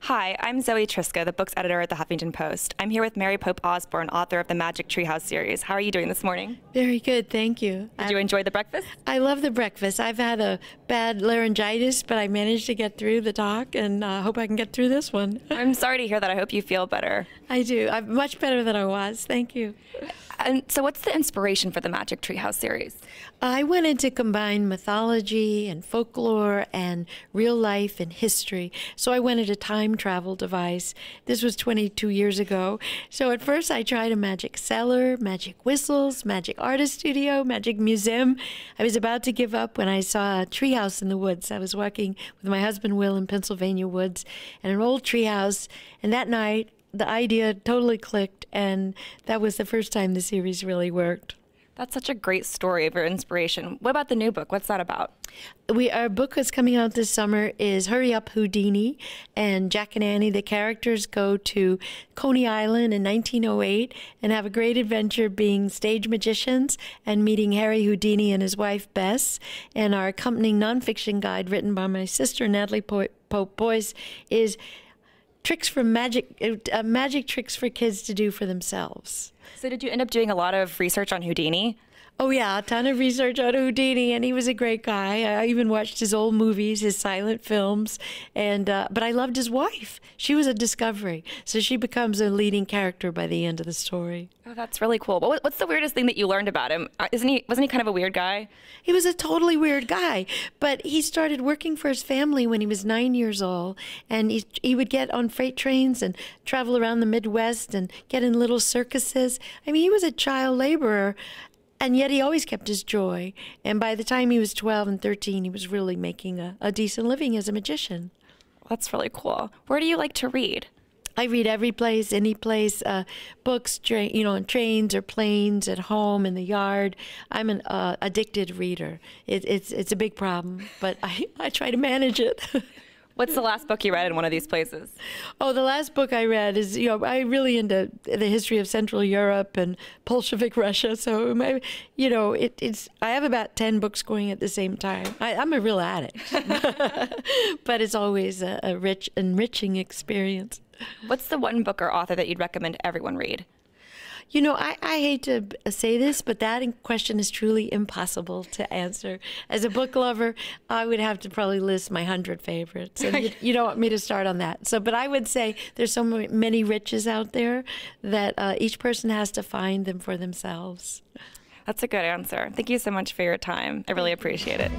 Hi, I'm Zoe Triska, the books editor at the Huffington Post. I'm here with Mary Pope Osborne, author of the Magic Treehouse series. How are you doing this morning? Very good, thank you. Did you enjoy the breakfast? I love the breakfast. I've had a bad laryngitis, but I managed to get through the talk, and I hope I can get through this one. I'm sorry to hear that. I hope you feel better. I do. I'm much better than I was. Thank you. And so what's the inspiration for the Magic Treehouse series? I wanted to combine mythology and folklore and real life and history. So I wanted a time travel device. This was 22 years ago. So at first I tried a magic cellar, magic whistles, magic artist studio, magic museum. I was about to give up when I saw a treehouse in the woods. I was walking with my husband Will in Pennsylvania woods and an old treehouse. And that night, the idea totally clicked, and that was the first time the series really worked. That's such a great story of your inspiration. What about the new book? What's that about? Our book that's coming out this summer is Hurry Up Houdini, and Jack and Annie, the characters, go to Coney Island in 1908 and have a great adventure being stage magicians and meeting Harry Houdini and his wife Bess. And our accompanying nonfiction guide, written by my sister Natalie Pope Boyce, is tricks from magic tricks for kids to do for themselves. So did you end up doing a lot of research on Houdini? Oh yeah, a ton of research on Houdini, and he was a great guy. I even watched his old movies, his silent films, and but I loved his wife. She was a discovery, so she becomes a leading character by the end of the story. Oh, that's really cool. But what's the weirdest thing that you learned about him? Wasn't he kind of a weird guy? He was a totally weird guy, but he started working for his family when he was 9 years old, and he would get on freight trains and travel around the Midwest and get in little circuses. I mean, he was a child laborer. And yet he always kept his joy. And by the time he was 12 and 13, he was really making a decent living as a magician. That's really cool. Where do you like to read? I read every place, any place, books, on trains or planes, at home, in the yard. I'm an addicted reader. It's a big problem, but I try to manage it. What's the last book you read in one of these places? Oh, the last book I read is, I'm really into the history of Central Europe and Bolshevik Russia. So, I have about 10 books going at the same time. I'm a real addict, but it's always a rich, enriching experience. What's the one book or author that you'd recommend everyone read? I hate to say this, but that question is truly impossible to answer. As a book lover, I would have to probably list my 100 favorites, and you don't want me to start on that. But I would say there's so many riches out there that each person has to find them for themselves. That's a good answer. Thank you so much for your time. I really appreciate it.